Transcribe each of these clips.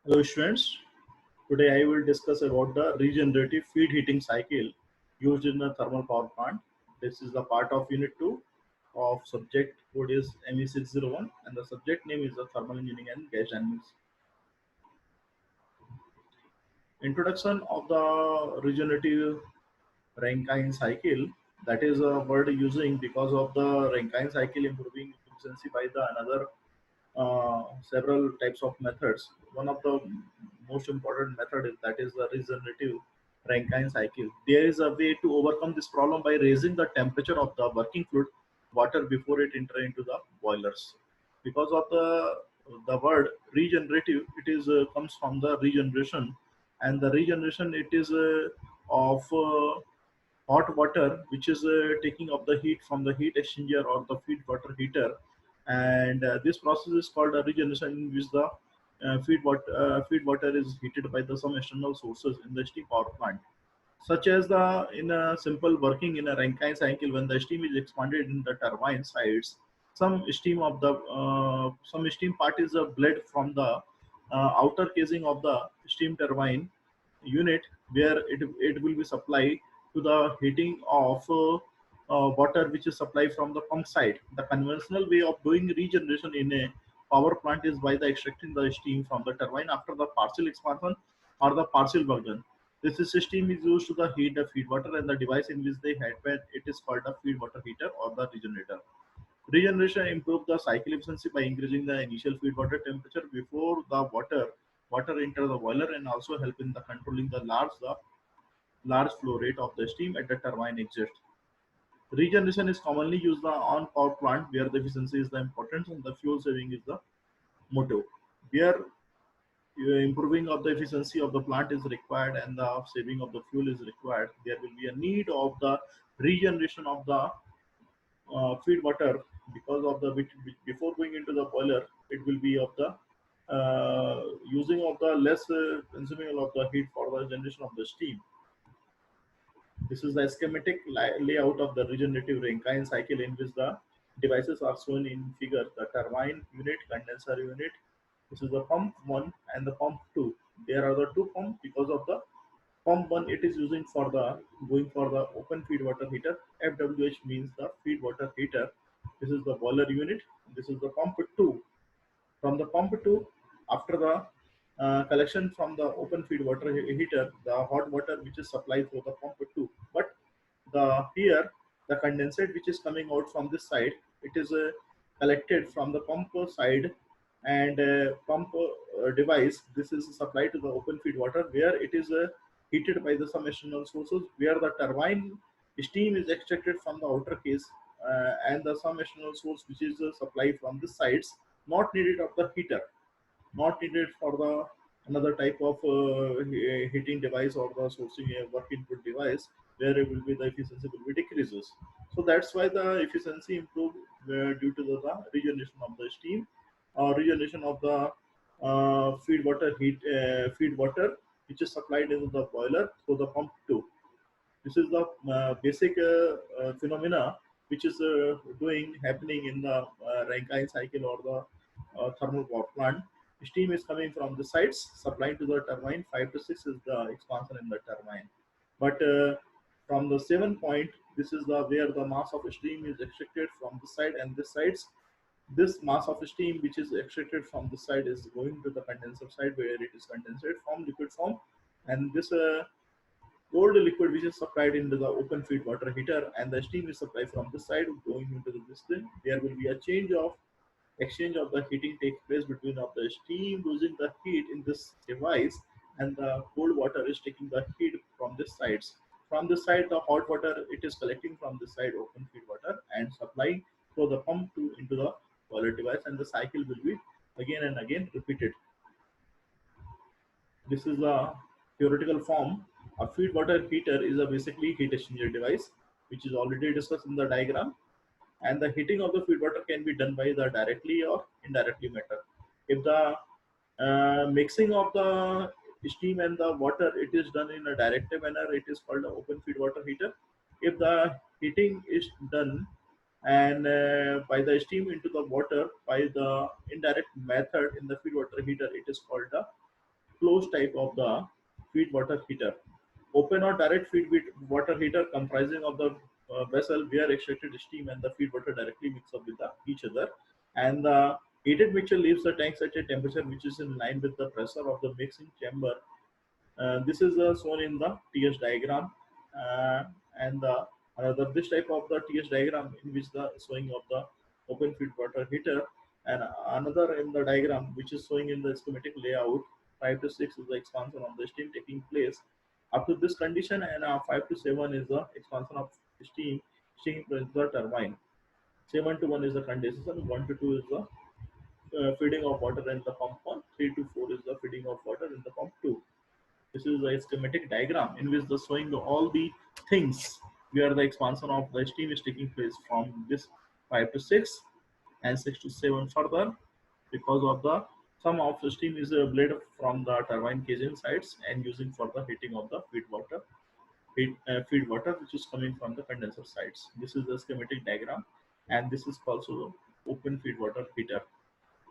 Hello students, today I will discuss about the regenerative feed heating cycle used in a thermal power plant. This is the part of unit 2 of subject code is ME601 and the subject name is the thermal engineering and gas dynamics. Introduction of the regenerative Rankine cycle, that is a word using because of the Rankine cycle improving efficiency by the another several types of methods. One of the most important method is that is the regenerative Rankine cycle. There is a way to overcome this problem by raising the temperature of the working fluid water before it enter into the boilers. Because of the word regenerative, it is comes from the regeneration, and the regeneration it is of hot water which is taking up the heat from the heat exchanger or the feed water heater, and this process is called a regeneration in which the feed water is heated by the some external sources in the steam power plant, such as the in a simple working in a Rankine cycle. When the steam is expanded in the turbine sides, some steam part is bled from the outer casing of the steam turbine unit, where it will be supplied to the heating of water which is supplied from the pump side. The conventional way of doing regeneration in a power plant is by the extracting the steam from the turbine after the partial expansion or the partial version. This system is used to the heat the feed water, and the device in which they had when it is called a feed water heater or the regenerator. Regeneration improves the cycle efficiency by increasing the initial feed water temperature before the water enter the boiler, and also help in the controlling the large flow rate of the steam at the turbine exit. Regeneration is commonly used on power plant where the efficiency is the importance and the fuel saving is the motto. Where improving of the efficiency of the plant is required and the saving of the fuel is required, there will be a need of the regeneration of the feed water, because of the before going into the boiler it will be of the using of the less consuming of the heat for the generation of the steam. This is the schematic layout of the regenerative Rankine cycle in which the devices are shown in figure: the turbine unit, condenser unit. This is the pump 1 and the pump 2. There are the two pumps because of the pump 1 it is using for the going for the open feed water heater. FWH means the feed water heater. This is the boiler unit. This is the pump 2. From the pump 2, after the collection from the open feed water heater, the hot water which is supplied through the pump 2. But the here the condensate which is coming out from this side, it is collected from the pump side, and pump device. This is supplied to the open feed water where it is heated by the some external sources, where the turbine steam is extracted from the outer case, and the some external source which is supplied from the sides, not needed of the heater, not needed for the another type of heating device or the sourcing a work input device, where it will be the efficiency will be decreases. So that's why the efficiency improved due to the regeneration of the steam or regeneration of the feed water which is supplied into the boiler through the pump 2. This is the basic phenomena which is doing happening in the Rankine cycle or the thermal power plant. Steam is coming from the sides, supplying to the turbine. 5 to 6 is the expansion in the turbine. But from the 7 point, this is the where the mass of steam is extracted from the side and this sides. This mass of steam which is extracted from the side is going to the condenser side, where it is condensate form, liquid form, and this cold liquid which is supplied into the open feed water heater, and the steam is supplied from this side going into this thing. There will be a change of exchange of the heating takes place between of the steam losing the heat in this device, and the cold water is taking the heat from this sides. From this side the hot water it is collecting from this side open feed water and supplying through the pump to into the boiler device, and the cycle will be again and again repeated. This is a theoretical form. A feed water heater is a basically heat exchanger device, which is already discussed in the diagram. And the heating of the feed water can be done by the directly or indirectly method. If the mixing of the steam and the water it is done in a direct manner, it is called an open feed water heater. If the heating is done and by the steam into the water by the indirect method in the feed water heater, it is called the closed type of the feed water heater. Open or direct feed water heater comprising of the vessel where extracted steam and the feed water directly mix up with each other, and the heated mixture leaves the tanks at a temperature which is in line with the pressure of the mixing chamber. This is shown in the TS diagram, uh, and another this type of the TS diagram in which the showing of the open feed water heater, and another in the diagram which is showing in the schematic layout. 5 to 6 is the expansion of the steam taking place up to this condition, and 5 to 7 is the expansion of steam is the turbine. 7 to 1 is the condensation. 1 to 2 is the feeding of water in the pump 1. 3 to 4 is the feeding of water in the pump 2. This is a schematic diagram in which the showing all the things where the expansion of the steam is taking place from this 5 to 6 and 6 to 7 further, because of the some of the steam is bled from the turbine cage sides and using for the heating of the feed water which is coming from the condenser sides. This is the schematic diagram, and this is also open feed water heater.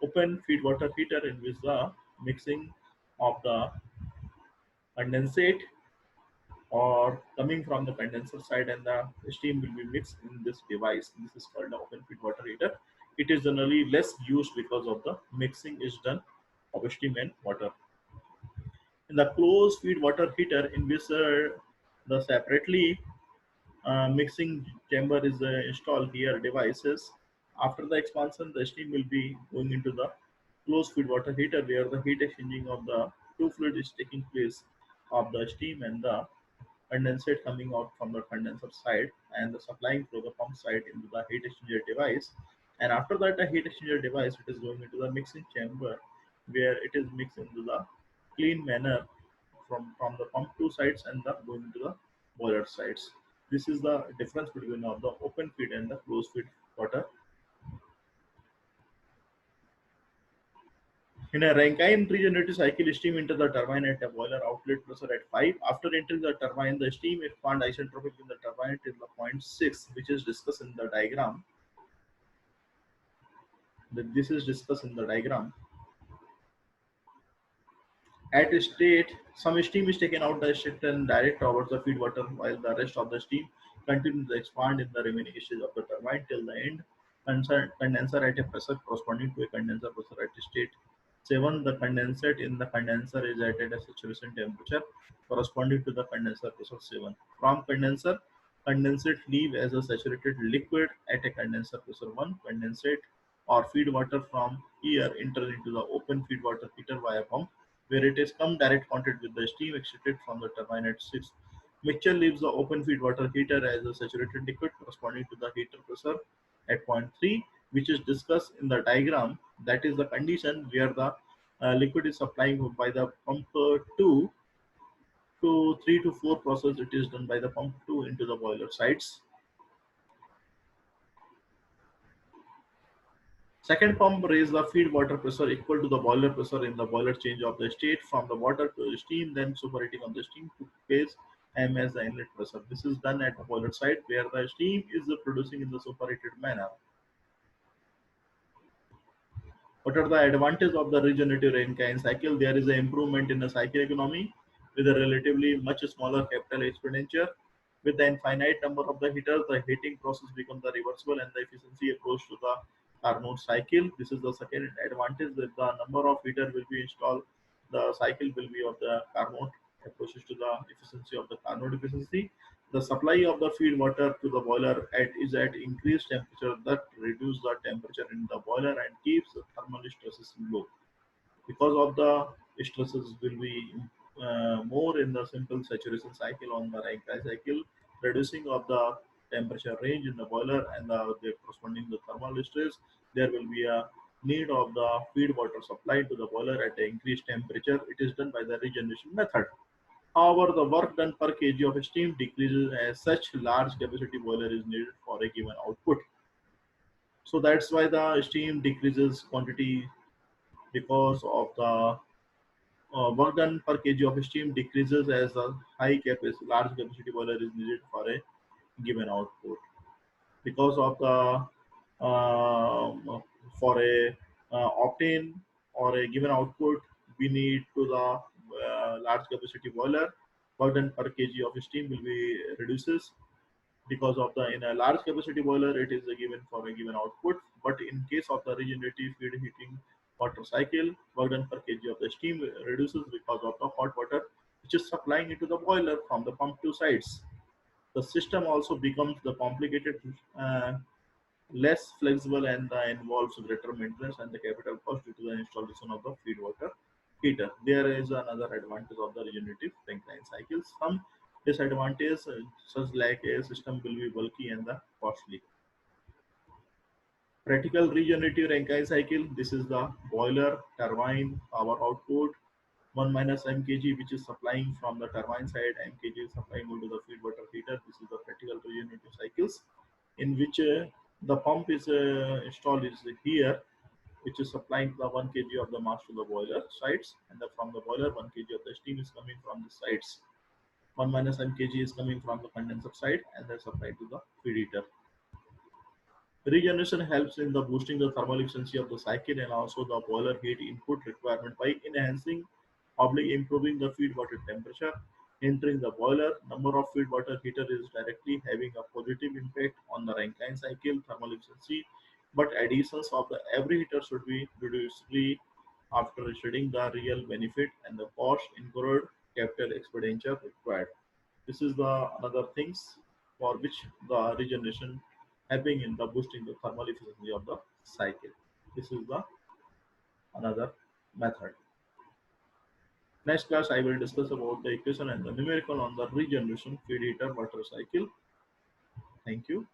Open feed water heater in which the mixing of the condensate or coming from the condenser side and the steam will be mixed in this device. This is called the open feed water heater. It is generally less used because of the mixing is done of steam and water. In the closed feed water heater in which the separately mixing chamber is installed here devices. After the expansion, the steam will be going into the closed feed water heater where the heat exchanging of the two fluid is taking place of the steam and the condensate coming out from the condenser side and the supplying through the pump side into the heat exchanger device. And after that, the heat exchanger device it is going into the mixing chamber where it is mixed into the clean manner from the pump two sides and the going into the boiler sides. This is the difference between of the open feed and the closed feed water. In a Rankine regenerative cycle, steam enter the turbine at a boiler outlet pressure at 5. After entering the turbine, the steam expand isentropic in the turbine till the point 6, which is discussed in the diagram. This is discussed in the diagram. At a state, some steam is taken out the state and direct towards the feed water, while the rest of the steam continues to expand in the remaining stage of the turbine till the end. Condenser at a pressure corresponding to a condenser pressure at state 7. The condensate in the condenser is at a saturation temperature corresponding to the condenser pressure 7. From condenser, condensate leave as a saturated liquid at a condenser pressure 1. Condensate or feed water from here enter into the open feed water heater via pump where it is come direct contact with the steam extracted from the turbine at 6. Mixture leaves the open feed water heater as a saturated liquid corresponding to the heater pressure at point 3, which is discussed in the diagram. That is the condition where the liquid is supplying by the pump 2 to 3 to 4 process. It is done by the pump 2 into the boiler sides. Second pump raise the feed water pressure equal to the boiler pressure in the boiler change of the state from the water to steam, then superheating of the steam to phase M as the inlet pressure. This is done at the boiler side where the steam is producing in the superheated manner. What are the advantages of the regenerative Rankine cycle? There is an improvement in the cycle economy with a relatively much smaller capital expenditure. With the infinite number of the heaters, the heating process becomes the reversible and the efficiency approach to the Carnot cycle. This is the second advantage that the number of heater will be installed. The cycle will be of the Carnot approaches to the efficiency of the Carnot efficiency. The supply of the feed water to the boiler is at increased temperature that reduce the temperature in the boiler and keeps the thermal stresses low. Because of the stresses will be more in the simple saturation cycle on the Rankine cycle, reducing of the temperature range in the boiler and the corresponding the thermal stress, there will be a need of the feed water supply to the boiler at an increased temperature. It is done by the regeneration method. However, the work done per kg of steam decreases as such large capacity boiler is needed for a given output. So that's why the steam decreases quantity because of the work done per kg of steam decreases as a large capacity boiler is needed for a given output. Because of the for a obtain or a given output, we need to the large capacity boiler, work done per kg of steam will be reduces because of the in a large capacity boiler it is given for a given output, but in case of the regenerative feed heating water cycle, work done per kg of the steam reduces because of the hot water which is supplying into the boiler from the pump to sides. The system also becomes the complicated, less flexible, and involves greater maintenance and the capital cost due to the installation of the feed water heater. There is another advantage of the regenerative Rankine cycles. Some disadvantages, such like a system will be bulky and the costly. Practical regenerative Rankine cycle. This is the boiler turbine power output 1 minus mkg, which is supplying from the turbine side, mkg is supplying into the feed water heater. This is the practical regenerative cycles in which the pump is installed is here, which is supplying the 1 kg of the mass to the boiler sides, and from the boiler 1 kg of the steam is coming from the sides. 1 minus mkg is coming from the condenser side and then supplied to the feed heater. Regeneration helps in the boosting the thermal efficiency of the cycle and also the boiler heat input requirement by enhancing oblique improving the feed water temperature. Entering the boiler, number of feed water heater is directly having a positive impact on the Rankine cycle thermal efficiency, but additions of the every heater should be reducedly after studying the real benefit and the cost incurred capital expenditure required. This is the another things for which the regeneration helping in the boosting the thermal efficiency of the cycle. This is the another method. Next class I will discuss about the equation and the numerical on the regeneration feed heater water cycle. Thank you.